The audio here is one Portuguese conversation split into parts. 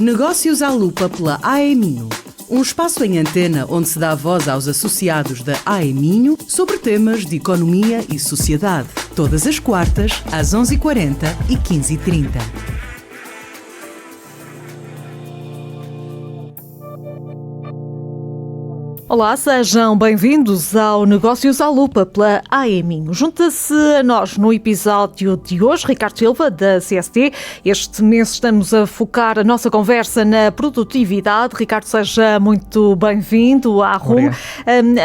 Negócios à Lupa pela AEMinho. Um espaço em antena onde se dá voz aos associados da AEMinho sobre temas de economia e sociedade. Todas as quartas, às 11h40 e 15h30. Olá, sejam bem-vindos ao Negócios à Lupa pela AEMinho. Junta-se a nós no episódio de hoje, Ricardo Silva, da CST. Este mês estamos a focar a nossa conversa na produtividade. Ricardo, seja muito bem-vindo à RUM.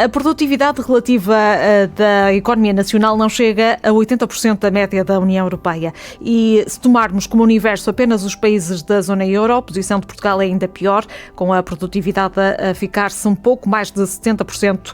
A produtividade relativa da economia nacional não chega a 80% da média da União Europeia. E se tomarmos como universo apenas os países da zona euro, a posição de Portugal é ainda pior, com a produtividade a ficar-se um pouco mais de 70%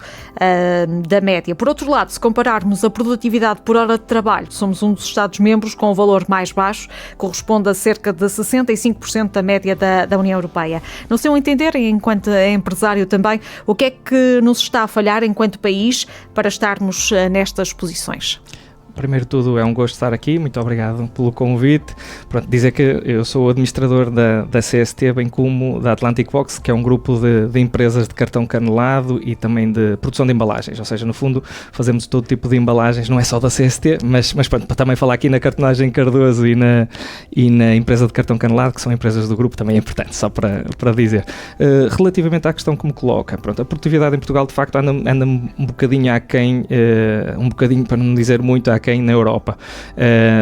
da média. Por outro lado, se compararmos a produtividade por hora de trabalho, somos um dos Estados-membros com o valor mais baixo, corresponde a cerca de 65% da média da União Europeia. No seu entender, enquanto empresário também, o que é que nos está a falhar enquanto país para estarmos nestas posições? Primeiro de tudo, é um gosto estar aqui, muito obrigado pelo convite. Pronto, dizer que eu sou administrador da CST, bem como da Atlantic Box, que é um grupo de empresas de cartão canelado e também de produção de embalagens, ou seja, no fundo fazemos todo tipo de embalagens, não é só da CST, mas pronto, para também falar aqui na cartonagem Cardoso e na empresa de cartão canelado, que são empresas do grupo, também é importante, só para dizer. Relativamente à questão que me coloca, pronto, a produtividade em Portugal de facto anda um bocadinho aquém, um bocadinho para não dizer muito aquém na Europa.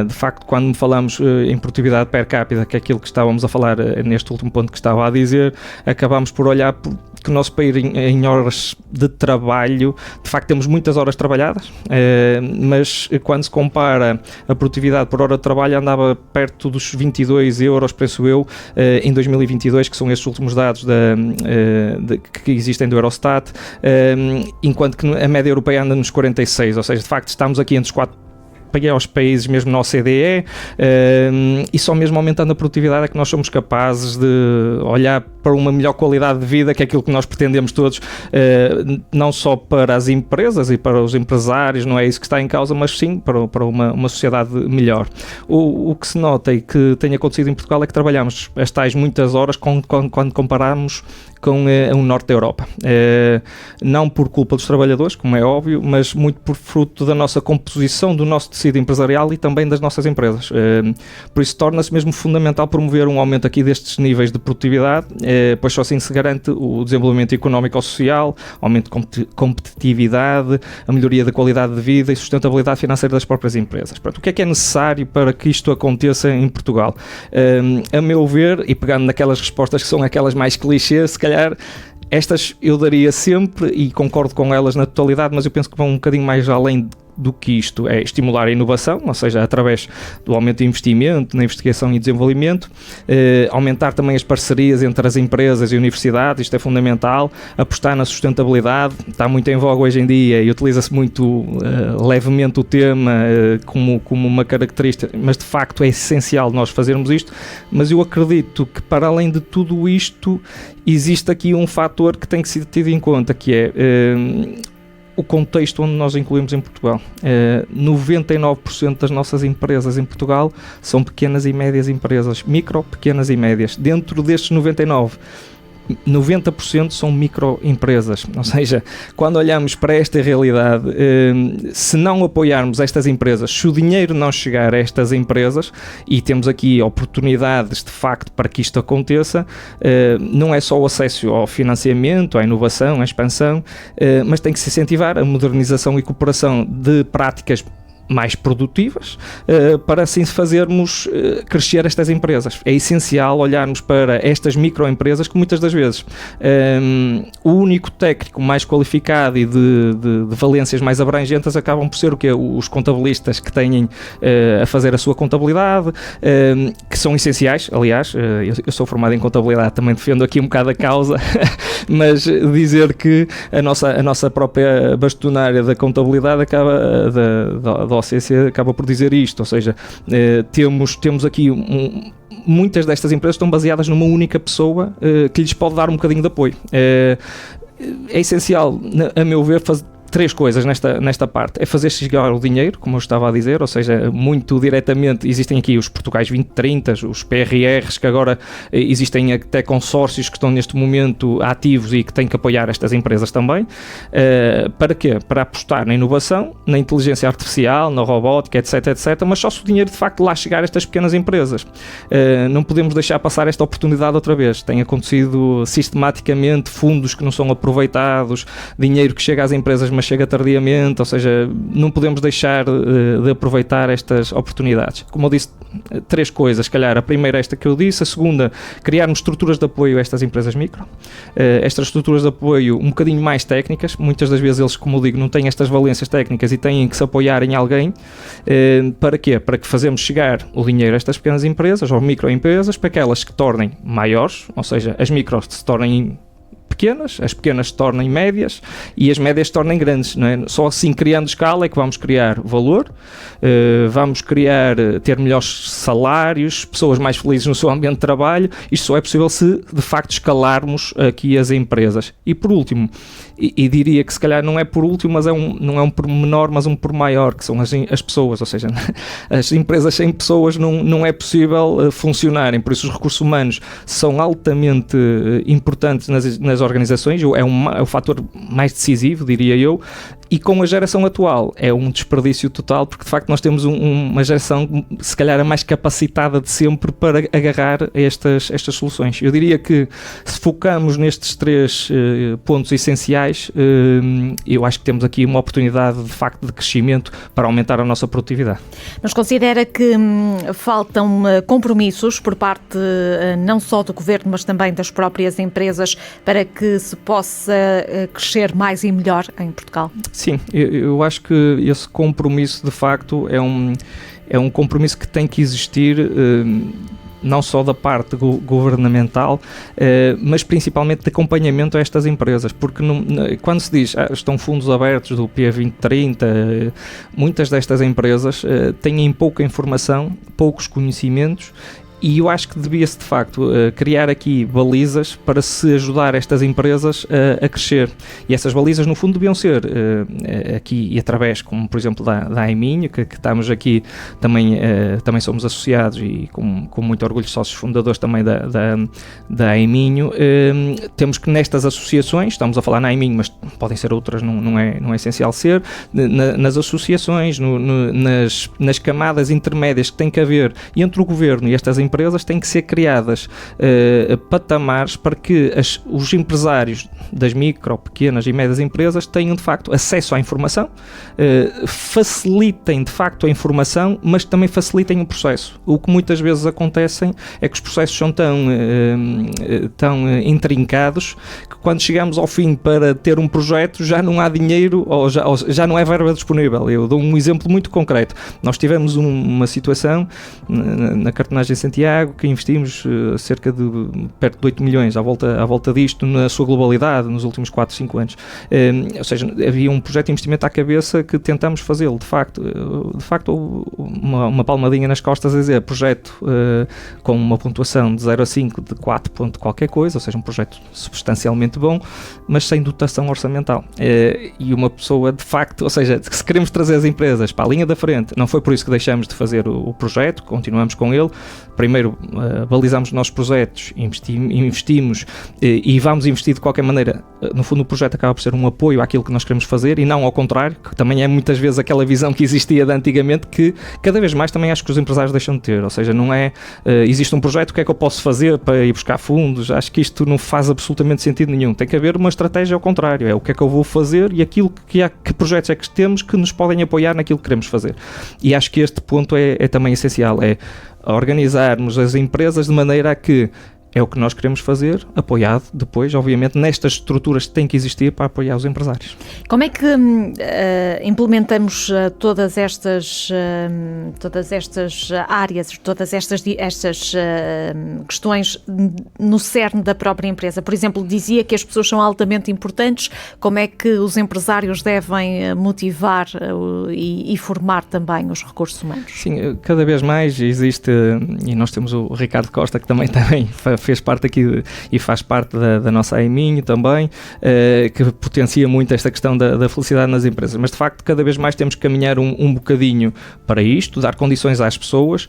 De facto, quando falamos em produtividade per capita, que é aquilo que estávamos a falar neste último ponto que estava a dizer, acabamos por olhar que o nosso país em horas de trabalho, de facto temos muitas horas trabalhadas, mas quando se compara a produtividade por hora de trabalho andava perto dos 22 euros, penso eu, em 2022, que são estes últimos dados que existem do Eurostat, enquanto que a média europeia anda nos 46, ou seja, de facto estamos aqui entre os aos países mesmo na OCDE, e só mesmo aumentando a produtividade é que nós somos capazes de olhar para uma melhor qualidade de vida, que é aquilo que nós pretendemos todos, não só para as empresas e para os empresários, não é isso que está em causa, mas sim para uma sociedade melhor. O que se nota e que tem acontecido em Portugal é que trabalhamos as tais muitas horas quando comparamos com o norte da Europa. Não por culpa dos trabalhadores, como é óbvio, mas muito por fruto da nossa composição, do nosso tecido empresarial e também das nossas empresas. Por isso torna-se mesmo fundamental promover um aumento aqui destes níveis de produtividade, pois só assim se garante o desenvolvimento económico-social, aumento de competitividade, a melhoria da qualidade de vida e sustentabilidade financeira das próprias empresas. Pronto, o que é necessário para que isto aconteça em Portugal? A meu ver, e pegando naquelas respostas que são aquelas mais clichês, se calhar estas eu daria sempre e concordo com elas na totalidade, mas eu penso que vão um bocadinho mais além do que isto, é estimular a inovação, ou seja, através do aumento de investimento na investigação e desenvolvimento, aumentar também as parcerias entre as empresas e universidades, isto é fundamental, apostar na sustentabilidade, está muito em voga hoje em dia e utiliza-se muito levemente o tema como uma característica, mas de facto é essencial nós fazermos isto, mas eu acredito que para além de tudo isto, existe aqui um fator que tem que ser tido em conta, que é o contexto onde nós incluímos em Portugal. 99% das nossas empresas em Portugal são pequenas e médias empresas, micro, pequenas e médias. Dentro destes 90% são microempresas, ou seja, quando olhamos para esta realidade, se não apoiarmos estas empresas, se o dinheiro não chegar a estas empresas, e temos aqui oportunidades de facto para que isto aconteça, não é só o acesso ao financiamento, à inovação, à expansão, mas tem que se incentivar a modernização e cooperação de práticas mais produtivas, para assim fazermos crescer estas empresas. É essencial olharmos para estas microempresas que muitas das vezes o único técnico mais qualificado e de valências mais abrangentes acabam por ser o quê? Os contabilistas que têm a fazer a sua contabilidade, que são essenciais, aliás, eu sou formado em contabilidade, também defendo aqui um bocado a causa, mas dizer que a nossa própria bastonária da contabilidade acaba da OCC acaba por dizer isto, ou seja, temos aqui muitas destas empresas estão baseadas numa única pessoa que lhes pode dar um bocadinho de apoio. É essencial, a meu ver, 3 coisas nesta parte. É fazer chegar o dinheiro, como eu estava a dizer, ou seja, muito diretamente, existem aqui os Portugais 2030, os PRRs, que agora existem até consórcios que estão neste momento ativos e que têm que apoiar estas empresas também. Para quê? Para apostar na inovação, na inteligência artificial, na robótica, etc, mas só se o dinheiro de facto lá chegar a estas pequenas empresas. Não podemos deixar passar esta oportunidade outra vez. Tem acontecido sistematicamente fundos que não são aproveitados, dinheiro que chega às empresas mas chega tardiamente, ou seja, não podemos deixar de aproveitar estas oportunidades. Como eu disse, 3 coisas, se calhar. A primeira é esta que eu disse, a segunda, criarmos estruturas de apoio a estas empresas micro. Estas estruturas de apoio um bocadinho mais técnicas, muitas das vezes eles, como eu digo, não têm estas valências técnicas e têm que se apoiar em alguém. Para quê? Para que fazemos chegar o dinheiro a estas pequenas empresas ou microempresas, para que elas se tornem maiores, ou seja, as micros se tornem pequenas, as pequenas se tornem médias e as médias se tornem grandes, não é? Só assim, criando escala, é que vamos criar valor, vamos ter melhores salários, pessoas mais felizes no seu ambiente de trabalho. Isto só é possível se de facto escalarmos aqui as empresas. E por último, e diria que se calhar não é por último, mas não é um por menor, mas um por maior, que são as pessoas, ou seja, as empresas sem pessoas não é possível funcionarem, por isso os recursos humanos são altamente importantes nas organizações, é o fator mais decisivo, diria eu, e com a geração atual é um desperdício total, porque de facto nós temos uma geração se calhar a mais capacitada de sempre para agarrar estas soluções. Eu diria que se focamos nestes 3 pontos essenciais, eu acho que temos aqui uma oportunidade de facto de crescimento para aumentar a nossa produtividade. Mas considera que faltam compromissos por parte não só do Governo, mas também das próprias empresas para que se possa crescer mais e melhor em Portugal? Sim, eu acho que esse compromisso de facto é um compromisso que tem que existir não só da parte governamental, mas principalmente de acompanhamento a estas empresas, porque quando se diz estão fundos abertos do PIA 2030, muitas destas empresas têm pouca informação, poucos conhecimentos. E eu acho que devia-se, de facto, criar aqui balizas para se ajudar estas empresas a crescer. E essas balizas, no fundo, deviam ser aqui e através, como por exemplo da AEMINHO, que estamos aqui, também somos associados e com muito orgulho sócios fundadores também da AEMINHO. Temos que nestas associações, estamos a falar na AEMINHO, mas podem ser outras, não é essencial ser, nas associações, nas camadas intermédias que tem que haver entre o Governo e estas empresas, têm que ser criadas patamares para que os empresários das micro, pequenas e médias empresas tenham de facto acesso à informação, facilitem de facto a informação, mas também facilitem o processo. O que muitas vezes acontecem é que os processos são tão intrincados que quando chegamos ao fim para ter um projeto já não há dinheiro ou já não é verba disponível. Eu dou um exemplo muito concreto. Nós tivemos uma situação na cartonagem Santiago que investimos cerca de perto de 8 milhões à volta disto na sua globalidade nos últimos 4, 5 anos. Ou seja, havia um projeto de investimento à cabeça que tentamos fazê-lo. De facto uma palmadinha nas costas a dizer projeto com uma pontuação de 0 a 5 de 4 ponto qualquer coisa, ou seja, um projeto substancialmente bom, mas sem dotação orçamental. E uma pessoa, de facto, ou seja, se queremos trazer as empresas para a linha da frente, não foi por isso que deixamos de fazer o projeto, continuamos com ele. Primeiro, balizamos os nossos projetos, investimos e vamos investir de qualquer maneira. No fundo, o projeto acaba por ser um apoio àquilo que nós queremos fazer e não ao contrário, que também é muitas vezes aquela visão que existia de antigamente, que cada vez mais também acho que os empresários deixam de ter. Ou seja, não é existe um projeto, o que é que eu posso fazer para ir buscar fundos? Acho que isto não faz absolutamente sentido nenhum. Tem que haver uma estratégia ao contrário, é o que é que eu vou fazer e aquilo que projetos é que temos que nos podem apoiar naquilo que queremos fazer. E acho que este ponto é também essencial, é organizarmos as empresas de maneira a que é o que nós queremos fazer, apoiado depois, obviamente, nestas estruturas que têm que existir para apoiar os empresários. Como é que implementamos todas estas áreas, todas estas questões no cerne da própria empresa? Por exemplo, dizia que as pessoas são altamente importantes. Como é que os empresários devem motivar e formar também os recursos humanos? Sim, cada vez mais existe, e nós temos o Ricardo Costa, que também fez parte aqui e faz parte da nossa AEMinho também, que potencia muito esta questão da felicidade nas empresas. Mas de facto cada vez mais temos que caminhar um bocadinho para isto, dar condições às pessoas,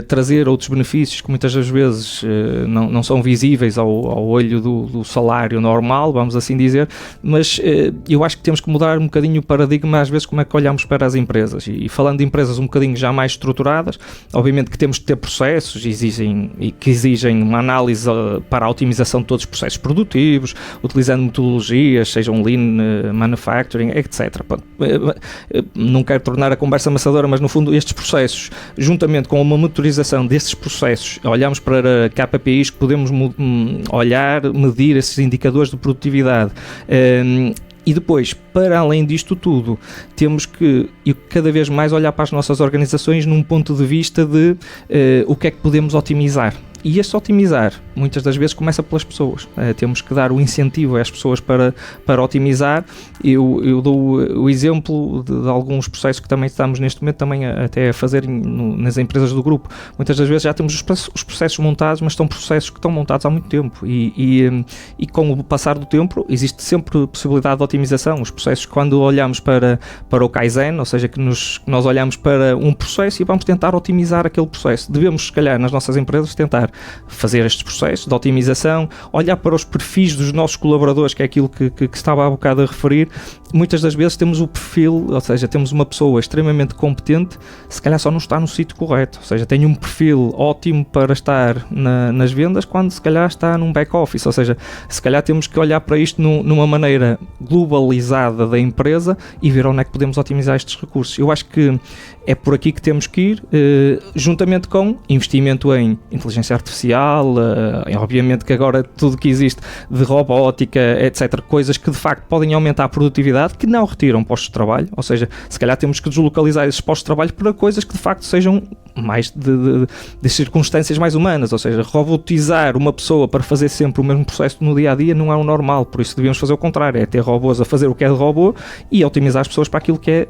trazer outros benefícios que muitas das vezes não são visíveis ao olho do salário normal, vamos assim dizer, mas eu acho que temos que mudar um bocadinho o paradigma às vezes como é que olhamos para as empresas, e falando de empresas um bocadinho já mais estruturadas, obviamente que temos que ter processos que exigem uma análise para a otimização de todos os processos produtivos, utilizando metodologias, sejam Lean Manufacturing, etc. Não quero tornar a conversa amassadora, mas no fundo estes processos, juntamente com uma monitorização destes processos, olhamos para KPIs que podemos olhar, medir esses indicadores de produtividade. E depois, para além disto tudo, temos que cada vez mais olhar para as nossas organizações num ponto de vista de o que é que podemos otimizar. E este otimizar, muitas das vezes, começa pelas pessoas. Temos que dar o incentivo às pessoas para otimizar. Eu dou o exemplo de alguns processos que também estamos neste momento também até a fazer nas empresas do grupo. Muitas das vezes já temos os processos montados, mas são processos que estão montados há muito tempo. E com o passar do tempo, existe sempre possibilidade de otimização. Os processos, quando olhamos para o Kaizen, ou seja, que nós olhamos para um processo e vamos tentar otimizar aquele processo. Devemos, se calhar, nas nossas empresas, tentar fazer estes processos de otimização, olhar para os perfis dos nossos colaboradores, que é aquilo que estava há bocado a referir. Muitas das vezes temos o perfil, ou seja, temos uma pessoa extremamente competente, se calhar só não está no sítio correto, ou seja, tem um perfil ótimo para estar nas vendas, quando se calhar está num back-office, ou seja, se calhar temos que olhar para isto numa maneira globalizada da empresa e ver onde é que podemos otimizar estes recursos. Eu acho que é por aqui que temos que ir, juntamente com investimento em inteligência artificial, obviamente que agora tudo que existe de robótica, etc., coisas que de facto podem aumentar a produtividade, que não retiram postos de trabalho, ou seja, se calhar temos que deslocalizar esses postos de trabalho para coisas que de facto sejam mais de circunstâncias mais humanas, ou seja, robotizar uma pessoa para fazer sempre o mesmo processo no dia-a-dia não é o normal, por isso devíamos fazer o contrário, é ter robôs a fazer o que é de robô e otimizar as pessoas para aquilo que é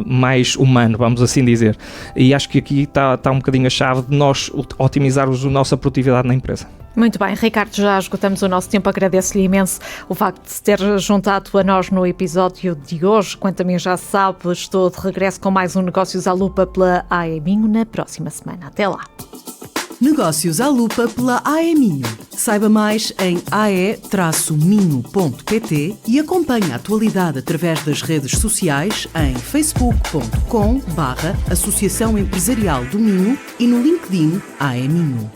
mais humano, vamos assim dizer. E acho que aqui está um bocadinho a chave de nós otimizarmos a nossa produtividade na empresa. Muito bem, Ricardo, já esgotamos o nosso tempo, agradeço-lhe imenso o facto de se ter juntado a nós no episódio de hoje. Quanto a mim já sabe, estou de regresso com mais um Negócios à Lupa pela AEMinho na próxima semana. Até lá! Negócios à Lupa pela AEMinho. Saiba mais em ae-minho.pt e acompanhe a atualidade através das redes sociais em facebook.com/Associação Empresarial do Minho e no LinkedIn AEMinho.